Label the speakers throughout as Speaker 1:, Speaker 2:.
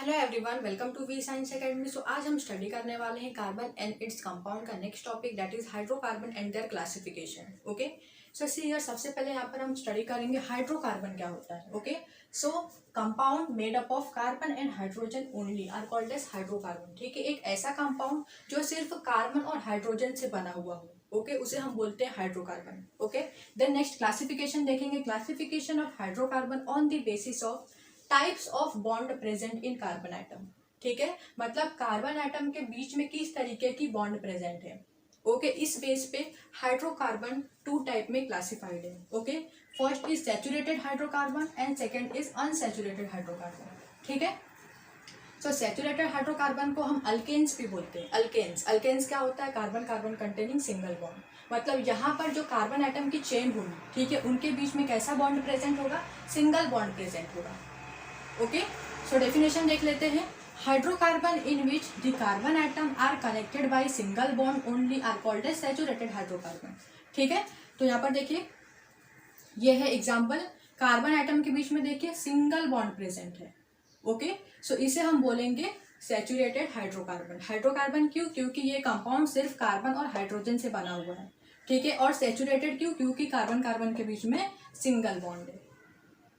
Speaker 1: Hello everyone, welcome to V science academy. So आज हम study करने वाले हैं कार्बन एंड इट्स कंपाउंड का next topic, that is hydrocarbon and their classification. Okay, so see यार, सबसे पहले यहाँ पर हम स्टडी करेंगे हाइड्रोकार्बन क्या होता है। Okay, so compound made up of carbon and hydrogen only are called as hydrocarbon. ठीक है, एक ऐसा कंपाउंड जो सिर्फ कार्बन और हाइड्रोजन से बना हुआ हो, ओके, उसे हम बोलते हैं hydrocarbon. Okay, then next classification देखेंगे, classification of hydrocarbon on the basis of types of bond present in carbon atom. ठीक है, मतलब कार्बन एटम के बीच में किस तरीके की बॉन्ड प्रेजेंट है। ओके, इस बेस पे हाइड्रोकार्बन टू टाइप में क्लासिफाइड है। Okay, first is saturated hydrocarbon and second is unsaturated hydrocarbon. ठीक है, सो सैचुरेटेड हाइड्रोकार्बन को हम अल्केन्स भी बोलते हैं। अल्केन्स अल्केन्स क्या होता है? Carbon carbon containing single bond. मतलब यहाँ पर जो कार्बन एटम की चेन होगी, ठीक है, उनके बीच में कैसा बॉन्ड प्रेजेंट होगा? सिंगल बॉन्ड प्रेजेंट होगा। ओके, सो डेफिनेशन देख लेते हैं। Hydrocarbon in which the carbon atom are connected by single bond only are called as saturated hydrocarbon. ठीक है, तो यहाँ पर देखिए, ये है एग्जांपल, कार्बन एटम के बीच में देखिए सिंगल बॉन्ड प्रेजेंट है। ओके, सो इसे हम बोलेंगे सैचुरेटेड हाइड्रोकार्बन। हाइड्रोकार्बन क्यों? क्योंकि ये कंपाउंड सिर्फ कार्बन और हाइड्रोजन से बना हुआ है। ठीक है, और सैचुरेटेड क्यों? क्योंकि कार्बन कार्बन के बीच में सिंगल बॉन्ड है।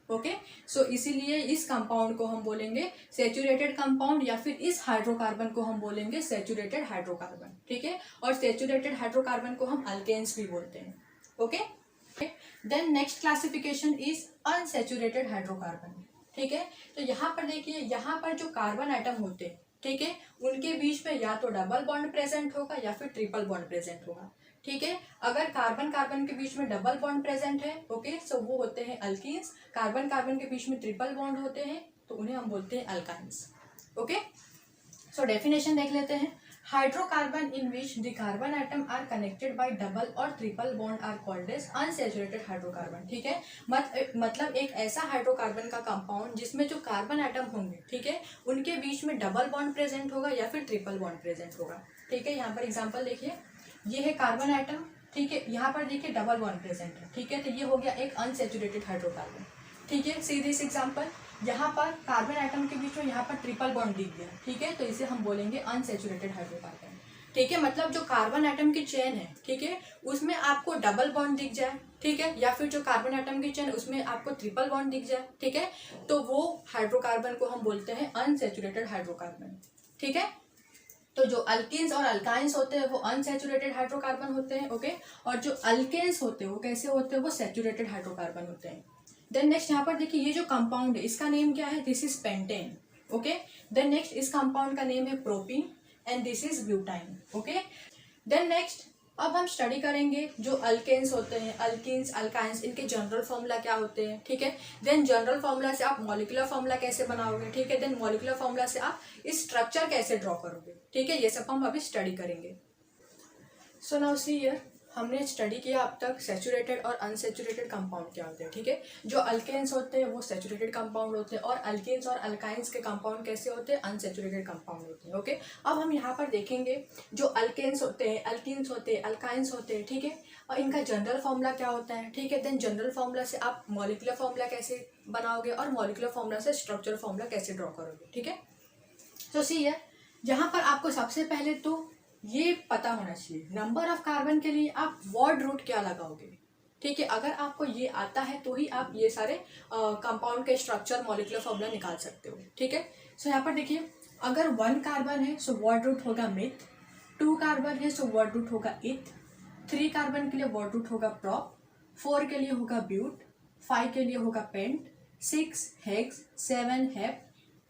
Speaker 1: ओके, सो इसीलिए इस कंपाउंड को हम बोलेंगे सैचुरेटेड कंपाउंड, या फिर इस हाइड्रोकार्बन को हम बोलेंगे सैचुरेटेड हाइड्रोकार्बन। ठीक है, और सैचुरेटेड हाइड्रोकार्बन को हम अल्केन्स भी बोलते हैं। Okay, then next classification is unsaturated hydrocarbon. ठीक है, तो यहाँ पर देखिए, यहाँ पर जो कार्बन एटम होते हैं, ठीक है, उनके बीच में या तो डबल बॉन्ड प्रेजेंट होगा या फिर ट्रिपल बॉन्ड प्रेजेंट होगा। ठीक है, अगर कार्बन कार्बन के बीच में डबल बॉन्ड प्रेजेंट है, ओके, सो वो होते हैं अल्कीन्स। कार्बन कार्बन के बीच में ट्रिपल बॉन्ड होते हैं तो उन्हें हम बोलते हैं अल्काइंस। ओके, सो डेफिनेशन देख लेते हैं। Hydrocarbon in which the carbon atom are connected by double और triple bond are called as unsaturated hydrocarbon. ठीक है, मतलब एक ऐसा हाइड्रोकार्बन का कंपाउंड जिसमें जो कार्बन एटम होंगे, ठीक है, उनके बीच में डबल बॉन्ड प्रेजेंट होगा या फिर ट्रिपल बॉन्ड प्रेजेंट होगा। ठीक है, यहाँ पर एग्जाम्पल देखिए, ये है कार्बन एटम, ठीक है, यहाँ पर देखिए डबल बॉन्ड प्रेजेंट है। ठीक है, तो ये हो गया एक अनसैचुरेटेड हाइड्रोकार्बन। ठीक है, सी दिस एग्जाम्पल, यहाँ पर कार्बन एटम के बीच में यहाँ पर ट्रिपल बॉन्ड दिख गया। ठीक है, तो इसे हम बोलेंगे अनसैचुरेटेड हाइड्रोकार्बन। ठीक है, मतलब जो कार्बन एटम की चेन है, ठीक है, उसमें आपको डबल बॉन्ड दिख जाए, ठीक है, या फिर जो कार्बन एटम की चेन उसमें आपको ट्रिपल बॉन्ड दिख जाए, ठीक है, तो वो हाइड्रोकार्बन को हम बोलते हैं अनसैचुरेटेड हाइड्रोकार्बन। ठीक है, तो जो अल्कीन्स और अल्काइंस होते हैं वो अनसैचुरेटेड हाइड्रोकार्बन होते हैं। ओके, और जो अल्केन्स होते हैं वो कैसे होते हैं? वो सैचुरेटेड हाइड्रोकार्बन होते हैं। देन नेक्स्ट यहाँ पर देखिए, ये जो कंपाउंड है इसका नेम क्या है? This is pentane. Okay, then next इस कंपाउंड का नेम है propene and this is butyne. Okay, then next अब हम स्टडी करेंगे जो अल्केन्स होते हैं, अल्कीन्स अल्काइंस, इनके जनरल फॉर्मूला क्या होते हैं। ठीक है, देन जनरल फॉर्मूला से आप मॉलिक्यूलर फॉर्मूला कैसे बनाओगे। ठीक है, देन मॉलिक्यूलर फॉर्मूला से आप इस स्ट्रक्चर कैसे ड्रॉ करोगे। ठीक है, ये सब हम अभी स्टडी करेंगे। सो नाउ सी हियर, हमने स्टडी किया अब तक सैचुरेटेड और अनसैचुरेटेड कंपाउंड क्या होते हैं। ठीक है, जो अल्केन्स होते हैं वो सैचुरेटेड कंपाउंड होते हैं और अल्केन्स और अल्काइंस के कंपाउंड कैसे होते हैं? अनसैचुरेटेड कंपाउंड होते हैं। ओके, अब हम यहाँ पर देखेंगे जो अल्केन्स होते हैं, अल्कीन्स होते हैं, अल्काइंस होते हैं, ठीक है, और इनका जनरल फॉर्मूला क्या होता है। ठीक है, देन जनरल फॉर्मूला से आप मॉलिक्यूलर फॉर्मूला कैसे बनाओगे और मॉलिक्यूलर फॉर्मूला से स्ट्रक्चरल फॉर्मूला कैसे ड्रॉ करोगे। ठीक है, तो सी है, यहाँ पर आपको सबसे पहले तो ये पता होना चाहिए, नंबर ऑफ कार्बन के लिए आप वर्ड रूट क्या लगाओगे। ठीक है, अगर आपको ये आता है तो ही आप ये सारे कंपाउंड के स्ट्रक्चर मॉलिक्यूलर फॉर्मूला निकाल सकते हो। ठीक है, सो यहाँ पर देखिए, अगर 1 कार्बन है सो वर्ड रूट होगा मिथ, 2 कार्बन है सो वर्ड रूट होगा इथ, 3 कार्बन के लिए वर्ड रूट होगा प्रॉप, 4 के लिए होगा ब्यूट, 5 के लिए होगा पेंट, 6 हेक्स, 7 हेप,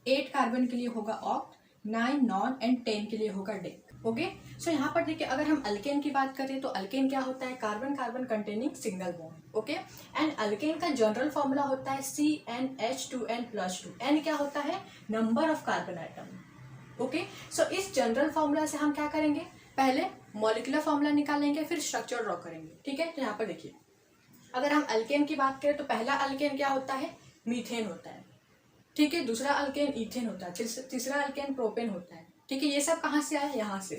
Speaker 1: 8 कार्बन के लिए होगा ऑक्ट, 9 नॉन एंड 10 के लिए होगा डेक। ओके, सो यहाँ पर देखिए, अगर हम अल्केन की बात करें तो अल्केन क्या होता है? Carbon carbon containing single bond. Okay, and alkane का जनरल फॉर्मूला होता है CnH2n+2। एन क्या होता है? Number of carbon atom. Okay, so इस जनरल फॉर्मूला से हम क्या करेंगे? पहले मॉलिक्यूलर फॉर्मूला निकालेंगे, फिर स्ट्रक्चर ड्रॉ करेंगे। ठीक है, तो यहाँ पर देखिए, अगर हम अल्केन की बात करें तो पहला अल्केन क्या होता है? मीथेन होता है। ठीक है, दूसरा अल्केन इथेन होता है, तीसरा अल्केन प्रोपेन होता है। ठीक है, ये सब कहाँ से आया? यहाँ से।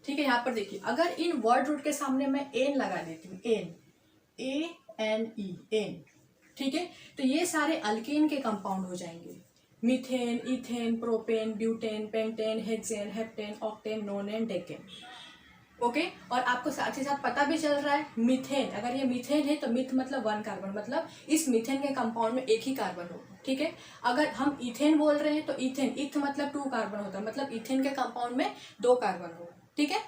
Speaker 1: ठीक है, यहाँ पर देखिए, अगर इन वर्ड रूट के सामने मैं एन लगा देती हूँ, एन, ANE, एन, ठीक है, तो ये सारे अल्केन के कंपाउंड हो जाएंगे। Methane, ethane, propane, butane, pentane, hexane, heptane, octane, नोनेन, decane. Okay और आपको साथ ही साथ पता भी चल रहा है मीथेन, अगर ये मीथेन है तो मिथ मतलब 1 कार्बन, मतलब इस मीथेन के कंपाउंड में एक ही कार्बन होगा। ठीक है, अगर हम इथेन बोल रहे हैं तो इथेन, इथ मतलब 2 कार्बन होता है, मतलब इथेन के कंपाउंड में 2 कार्बन होगा। ठीक है,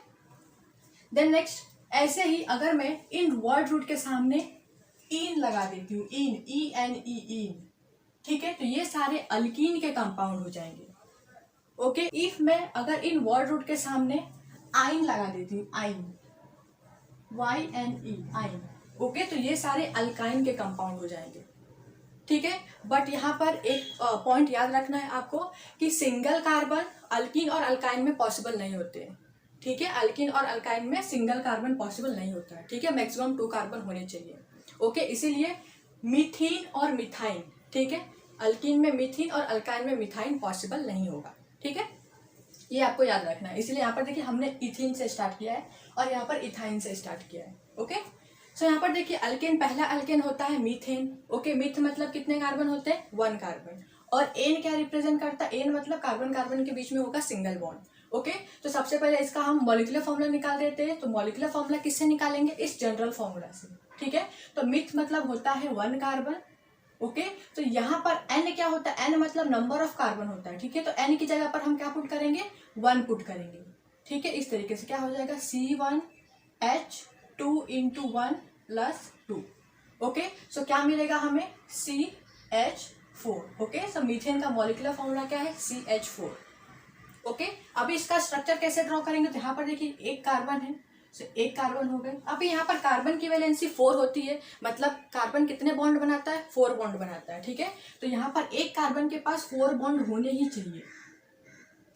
Speaker 1: देन नेक्स्ट ऐसे ही अगर मैं इन वर्ड रूट के सामने इन लगा देती हूँ, इन, ई एन ई, इन, ठीक है, तो ये सारे अल्कीन के कंपाउंड हो जाएंगे। ओके, इफ मैं अगर इन वर्ड रूट के सामने आइन लगा देती हूँ, आइन, वाई एन ई, आइन, ओके, तो ये सारे अल्काइन के कंपाउंड हो जाएंगे। ठीक है, बट यहाँ पर एक पॉइंट याद रखना है आपको कि सिंगल कार्बन अल्कीन और अल्काइन में पॉसिबल नहीं होते हैं। ठीक है, अल्कीन और अल्काइन में सिंगल कार्बन पॉसिबल नहीं होता है। ठीक है, मैक्सिमम 2 कार्बन होने चाहिए। ओके, इसीलिए मीथीन और मिथाइन, ठीक है, अल्कीन में मीथीन और अल्काइन में मिथाइन पॉसिबल नहीं होगा। ठीक है, ये आपको याद रखना है। इसलिए यहाँ पर देखिए हमने इथीन से स्टार्ट किया है और यहाँ पर इथाइन से स्टार्ट किया है। ओके, सो यहाँ पर देखिए अल्केन, पहला अल्केन होता है मीथेन। ओके, मिथ मतलब कितने कार्बन होते हैं, 1 कार्बन, और एन क्या रिप्रेजेंट करता है, एन मतलब कार्बन कार्बन के बीच में होगा सिंगल बॉन्ड। ओके, तो सबसे पहले इसका हम मॉलिक्यूलर फॉर्मूला निकाल देते हैं। तो मॉलिक्यूलर फॉर्मूला किससे निकालेंगे, इस जनरल फॉर्मूला से। ठीक है, तो मिथ मतलब होता है 1 कार्बन। ओके, तो यहाँ पर एन क्या होता है, एन मतलब नंबर ऑफ कार्बन होता है। ठीक है, तो एन की जगह पर हम क्या पुट करेंगे, 1 पुट करेंगे। ठीक है, इस तरीके से क्या हो जाएगा, C1H2 इंटू 1 प्लस 2। ओके, सो क्या मिलेगा हमें, CH4। ओके, सो मीथेन का मॉलिक्यूलर फॉर्मूला क्या है, CH4। ओके, अभी इसका स्ट्रक्चर कैसे ड्रॉ करेंगे, तो यहाँ पर देखिए एक कार्बन है, सो एक कार्बन हो गए। अभी यहाँ पर कार्बन की वैलेंसी 4 होती है, मतलब कार्बन कितने बॉन्ड बनाता है, 4 बॉन्ड बनाता है। ठीक है, तो यहाँ पर एक कार्बन के पास 4 बॉन्ड होने ही चाहिए।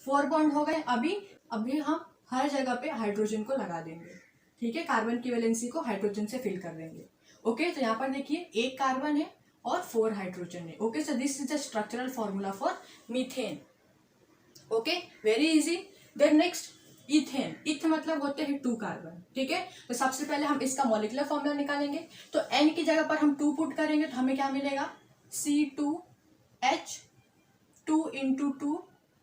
Speaker 1: 4 बॉन्ड हो गए। अभी हम हर जगह पे हाइड्रोजन को लगा देंगे। ठीक है, कार्बन की वैलेंसी को हाइड्रोजन से फिल कर देंगे। ओके, तो यहाँ पर देखिए एक कार्बन है और 4 हाइड्रोजन है। Okay, so this is the structural formula for methane. Okay, very easy. Then next ethane, eth मतलब होते हैं 2 कार्बन। ठीक है, तो सबसे पहले हम इसका मॉलिक्यूलर फॉर्मूला निकालेंगे। तो एन की जगह पर हम 2 पुट करेंगे, तो हमें क्या मिलेगा, C2H2 इंटू 2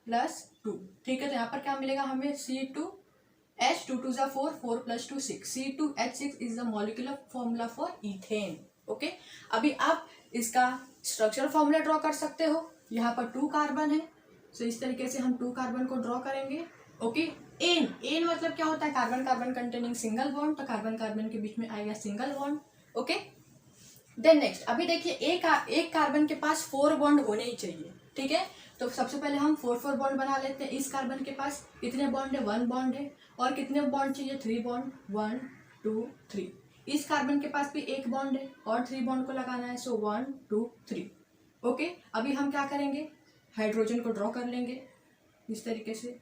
Speaker 1: प्लस 2। ठीक है, तो यहाँ पर क्या मिलेगा हमें, C2H, 2 × 4, 4 + 2 6, C2H6 is the molecular formula for ethane. Okay, अभी आप इसका स्ट्रक्चरल फॉर्मूला ड्रॉ कर सकते हो। यहाँ पर 2 कार्बन है, सो इस तरीके से हम 2 कार्बन को ड्रॉ करेंगे। ओके, एन, एन मतलब क्या होता है, carbon carbon containing single bond, तो कार्बन कार्बन के बीच में आएगा single bond. Okay, then next अभी देखिए एक कार्बन के पास 4 बॉन्ड होने ही चाहिए। ठीक है, तो सबसे पहले हम 4 बॉन्ड बना लेते हैं। इस कार्बन के पास कितने बॉन्ड है, 1 बॉन्ड है, और कितने बॉन्ड चाहिए, 3 बॉन्ड, 1 2 3। इस कार्बन के पास भी 1 बॉन्ड है और 3 बॉन्ड को लगाना है, सो 1 2 3। ओके, अभी हम क्या करेंगे, हाइड्रोजन को ड्रॉ कर लेंगे इस तरीके से।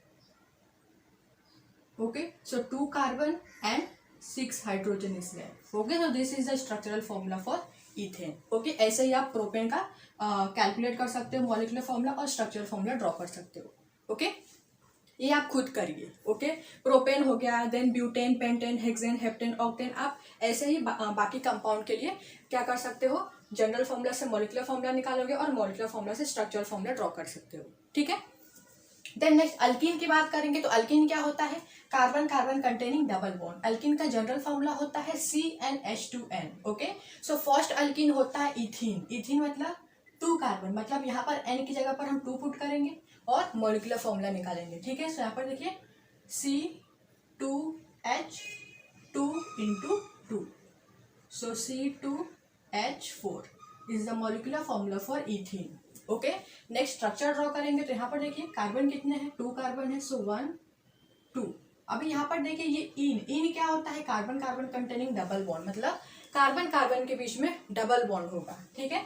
Speaker 1: Okay, so 2 carbon and 6 hydrogen is there. Okay, so this is the structural formula for ethane. Okay, ऐसे ही आप प्रोपेन का कैलकुलेट कर सकते हो, मॉलिक्यूलर फॉर्मूला और स्ट्रक्चरल फॉर्मूला ड्रॉ कर सकते हो। ओके, ये आप खुद करिए। ओके, प्रोपेन हो गया, then butane, pentane, hexane, heptane, octane. आप ऐसे ही बाकी कंपाउंड के लिए क्या कर सकते हो, जनरल फॉर्मूला से मॉलिक्यूलर फॉर्मूला निकालोगे और मॉलिक्यूलर फॉर्मूला से स्ट्रक्चरल फॉर्मूला ड्रॉ कर सकते हो। ठीक है, देन नेक्स्ट अल्कीन की बात करेंगे। तो अल्कीन क्या होता है, carbon carbon containing double bond. Alkyne का जनरल फॉर्मूला होता है CnH2n। Okay, so first alkyne होता है इथीन। इथीन मतलब 2 कार्बन, मतलब यहाँ पर n की जगह पर हम 2 पुट करेंगे और मॉलिक्यूलर फॉर्मूला निकालेंगे। ठीक है, सो यहाँ पर देखिए C2H2 into 2, so C2H4 is the molecular formula for ethene. Okay, next structure draw करेंगे। तो यहाँ पर देखिए कार्बन कितने हैं, 2 कार्बन है, सो 1 2। अभी यहाँ पर देखिए ये इन क्या होता है, carbon carbon containing double bond, मतलब कार्बन कार्बन के बीच में डबल बॉन्ड होगा। ठीक है,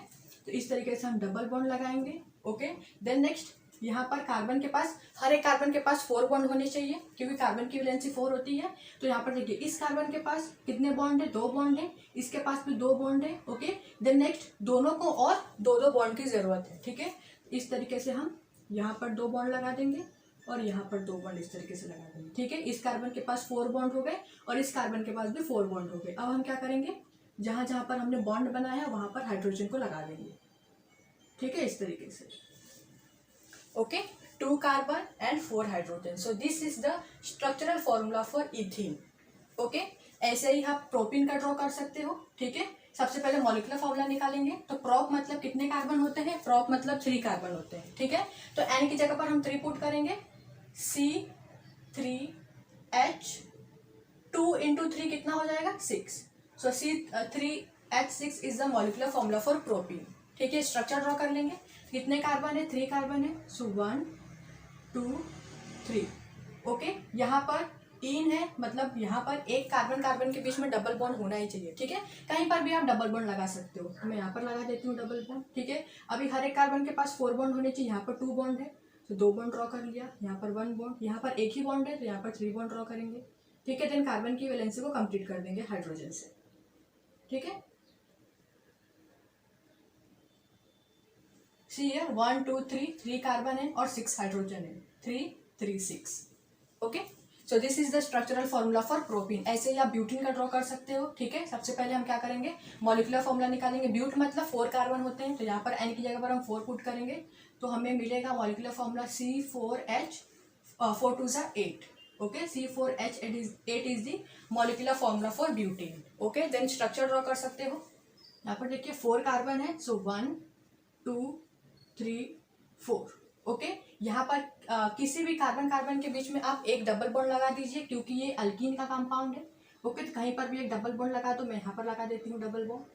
Speaker 1: तो इस तरीके से हम डबल बॉन्ड लगाएंगे। ओके, देन नेक्स्ट यहाँ पर कार्बन के पास, हर एक कार्बन के पास 4 बॉन्ड होने चाहिए, क्योंकि कार्बन की वैलेंसी 4 होती है। तो यहाँ पर देखिए इस कार्बन के पास कितने बॉन्ड है, 2 बॉन्ड है, इसके पास भी 2 बॉन्ड है। ओके, देन नेक्स्ट दोनों को और 2 बॉन्ड की जरूरत है। ठीक है, इस तरीके से हम यहाँ पर 2 बॉन्ड लगा देंगे और यहाँ पर 2 बॉन्ड इस तरीके से लगा देंगे। ठीक है, इस कार्बन के पास 4 बॉन्ड हो गए और इस कार्बन के पास भी 4 बॉन्ड हो गए। अब हम क्या करेंगे, जहाँ जहाँ पर हमने बॉन्ड बनाया है वहाँ पर हाइड्रोजन को लगा देंगे। ठीक है, इस तरीके से। Okay, 2 carbon and 4 hydrogen. So this is the structural formula for ethene. Okay, ऐसे ही आप प्रोपीन का ड्रॉ कर सकते हो. ठीक है, सबसे पहले मॉलिक्यूलर फॉर्मूला निकालेंगे. तो प्रोप मतलब कितने कार्बन होते हैं, प्रोप मतलब 3 कार्बन होते हैं. ठीक है, तो एन की जगह पर हम 3 पुट करेंगे. C3H2 इंटू 3 कितना हो जाएगा, 6. सो C3H6 is the molecular formula for propene. ठीक है, स्ट्रक्चर ड्रॉ कर लेंगे. कितने कार्बन है, 3 कार्बन है. सो 1 2 3. ओके, यहाँ पर इन है, मतलब यहाँ पर एक कार्बन कार्बन के बीच में डबल बॉन्ड होना ही चाहिए. ठीक है, कहीं पर भी आप डबल बॉन्ड लगा सकते हो. मैं यहाँ पर लगा देती हूँ डबल बॉन्ड. ठीक है, अभी हर एक कार्बन के पास 4 बॉन्ड होने चाहिए. यहाँ पर 2 बॉन्ड है तो 2 बॉन्ड ड्रॉ कर लिया. यहाँ पर 1 बॉन्ड, यहाँ पर एक ही बॉन्ड है तो यहाँ पर 3 बॉन्ड ड्रॉ करेंगे. ठीक है, देन कार्बन की वैलेंसी को कंप्लीट कर देंगे हाइड्रोजन से. ठीक है, सी हियर 1 2 3 कार्बन है और 6 हाइड्रोजन है. 3 3 6. Okay, so this is the structural formula for propene. ऐसे ही आप ब्यूटीन का ड्रॉ कर सकते हो. ठीक है, सबसे पहले हम क्या करेंगे, मॉलिक्यूलर फॉर्मूला निकालेंगे. ब्यूट मतलब 4 कार्बन होते हैं तो यहाँ पर एन की जगह पर हम 4 पुट करेंगे. तो हमें मिलेगा molecular formula C4H 4 2 8. Okay, C4H8 is the molecular formula for butene. Okay, then structure draw कर सकते हो. यहाँ पर देखिए 4 कार्बन है. सो 1 2 3 4. ओके, यहाँ पर किसी भी कार्बन कार्बन के बीच में आप एक डबल बॉन्ड लगा दीजिए क्योंकि ये अल्कीन का कंपाउंड है. ओके, तो कहीं पर भी एक डबल बॉन्ड लगा दो. मैं यहाँ पर लगा देती हूँ डबल बॉन्ड.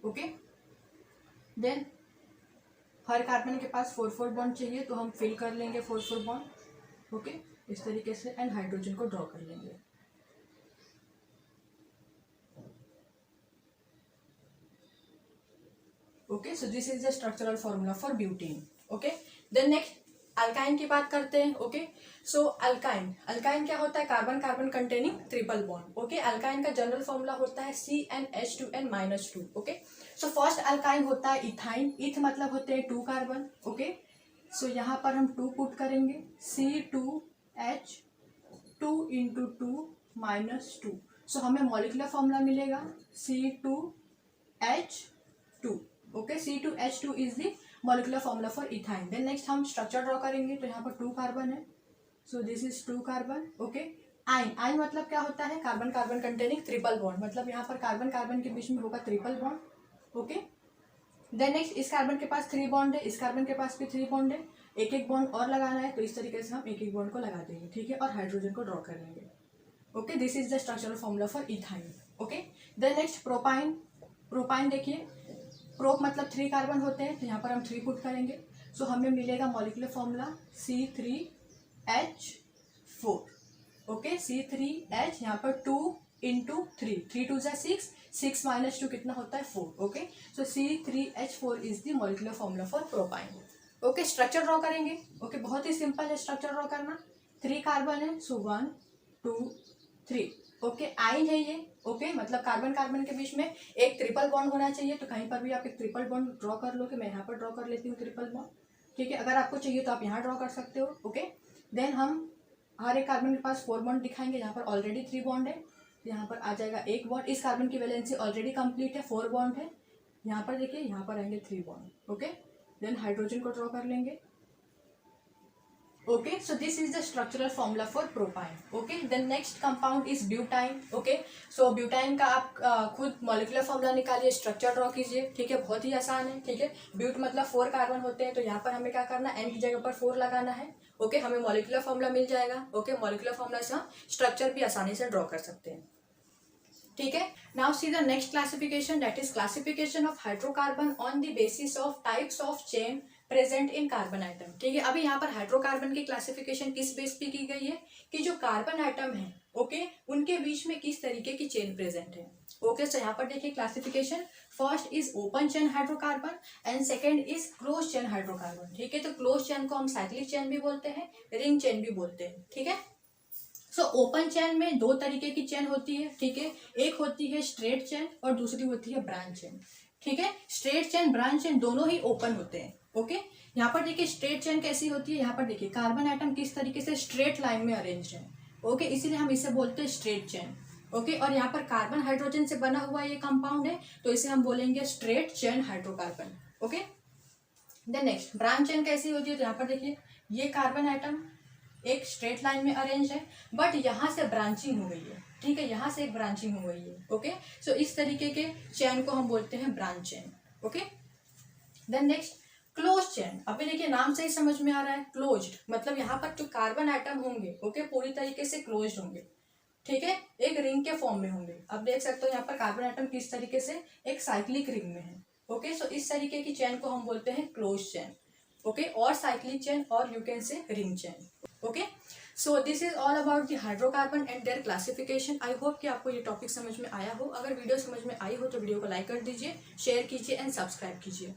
Speaker 1: ओके, देन हर कार्बन के पास 4 बॉन्ड चाहिए तो हम फिल कर लेंगे 4 बॉन्ड. ओके, इस तरीके से एंड हाइड्रोजन को ड्रॉ कर लेंगे. Okay, so this is the structural formula for butene. Okay, then next alkyne की बात करते हैं. ओके, सो अल्काइन क्या होता है, carbon carbon containing triple bond. Okay, alkyne का जनरल फॉर्मूला होता है CnH2n-2. Okay, so first alkyne होता है इथाइन. इथ मतलब होते हैं 2 कार्बन. ओके, सो यहाँ पर हम 2 पुट करेंगे. C2H2 into 2 -2. सो हमें मॉलिक्यूलर फॉर्मूला मिलेगा C2H2. Okay, C2H2 is the molecular formula for ethyne. Then next हम स्ट्रक्चर ड्रॉ करेंगे. तो यहाँ पर 2 कार्बन है. So this is 2 carbon. Okay, yne मतलब क्या होता है, carbon carbon containing triple bond. मतलब यहाँ पर कार्बन कार्बन के बीच में होगा triple bond. Okay, then next इस कार्बन के पास 3 बॉन्ड है, इस कार्बन के पास भी 3 बॉन्ड है. एक एक बॉन्ड और लगाना है तो इस तरीके से हम एक एक बॉन्ड को लगा देंगे. ठीक है, और हाइड्रोजन को ड्रॉ कर लेंगे. Okay, this is the structural formula for ethyne. Okay, then next propyne देखिए, प्रोप मतलब 3 कार्बन होते हैं तो यहाँ पर हम 3 पुट करेंगे. सो हमें मिलेगा molecular formula C3H4. Okay, C3H यहाँ पर 2 इंटू 3 3 2 6 6 -2 कितना होता है 4. Okay, so C3H4 is the molecular formula for propyne. Okay, structure draw करेंगे. ओके, बहुत ही सिंपल है स्ट्रक्चर ड्रॉ करना. 3 कार्बन है. सो 1 2 3. ओके, आइन है ये. ओके, मतलब कार्बन कार्बन के बीच में एक ट्रिपल बॉन्ड होना चाहिए. तो कहीं पर भी आप एक ट्रिपल बॉन्ड ड्रॉ कर लो. कि मैं यहाँ पर ड्रॉ कर लेती हूँ ट्रिपल बॉन्ड. ठीक है, अगर आपको चाहिए तो आप यहाँ ड्रॉ कर सकते हो. ओके, देन हम हर एक कार्बन के पास 4 बॉन्ड दिखाएंगे. यहाँ पर ऑलरेडी 3 बॉन्ड है. यहाँ पर आ जाएगा 1 बॉन्ड. इस कार्बन की वैलेंसी ऑलरेडी कंप्लीट है, 4 बॉन्ड है. यहाँ पर देखिए, यहाँ पर आएंगे 3 बॉन्ड. ओके, देन हाइड्रोजन को ड्रॉ कर लेंगे. Okay, so this is the structural formula for propine. Okay, then next compound is butane. Okay, so butane का आप खुद मॉलिक्यूलर फॉर्मूला निकालिए, स्ट्रक्चर ड्रॉ कीजिए. ठीक है, बहुत ही आसान है. ठीक है, ब्यूट मतलब 4 कार्बन होते हैं तो यहाँ पर हमें क्या करना है, एन की जगह पर 4 लगाना है. ओके, हमें मॉलिक्यूलर फॉर्मूला मिल जाएगा. ओके, मॉलिक्यूलर फॉर्मूला से हम स्ट्रक्चर भी आसानी से ड्रॉ कर सकते हैं. ठीक है, now see the next classification, that is classification of hydrocarbon on the basis of types of chain present in carbon atom. ठीक है, अभी यहाँ पर हाइड्रोकार्बन की क्लासिफिकेशन किस बेस पे की गई है कि जो कार्बन आइटम है, ओके, उनके बीच में किस तरीके की चेन प्रेजेंट है. ओके, सो यहाँ पर देखिए classification, first is open chain hydrocarbon and second is close chain hydrocarbon. ठीक है, तो क्लोज चेन को हम साइक्लिक चेन भी बोलते हैं, रिंग चेन भी बोलते हैं. ठीक है, सो ओपन चेन में 2 तरीके की चेन होती है. ठीक है, एक होती है स्ट्रेट चेन और दूसरी होती है ब्रांच चेन. ठीक है, स्ट्रेट चेन ब्रांच चेन दोनों ही ओपन होते हैं. ओके, यहाँ पर देखिए स्ट्रेट चेन कैसी होती है. यहाँ पर देखिए कार्बन आइटम किस तरीके से स्ट्रेट लाइन में अरेंज है. ओके, इसीलिए हम इसे बोलते हैं स्ट्रेट चेन. ओके, और यहाँ पर कार्बन हाइड्रोजन से बना हुआ ये कंपाउंड है तो इसे हम बोलेंगे straight chain hydrocarbon. Okay, then next branch chain कैसी होती है, तो यहाँ पर देखिए ये कार्बन आइटम एक स्ट्रेट लाइन में अरेंज है, बट यहाँ से ब्रांचिंग हो गई है, ठीक है, यहाँ से एक ब्रांचिंग हो गई है। ओके, सो इस तरीके के चेन को हम बोलते हैं branch chain. Okay, then next close chain. अभी देखिए नाम से ही समझ में आ रहा है, क्लोज्ड मतलब यहाँ पर जो कार्बन आइटम होंगे, ओके, पूरी तरीके से क्लोज्ड होंगे, ठीक है, एक रिंग के फॉर्म में होंगे। अब देख सकते हो यहाँ पर कार्बन आइटम किस तरीके से एक साइक्लिक रिंग में है। ओके, सो इस तरीके की चेन को हम बोलते हैं क्लोज चेन। ओके, और साइक्लिक चेन और you can say ring chain. Okay, so this is all about the hydrocarbon and their classification. I hope कि आपको ये टॉपिक समझ में आया हो। अगर वीडियो समझ में आई हो तो वीडियो को लाइक कर दीजिए, शेयर कीजिए एंड सब्सक्राइब कीजिए।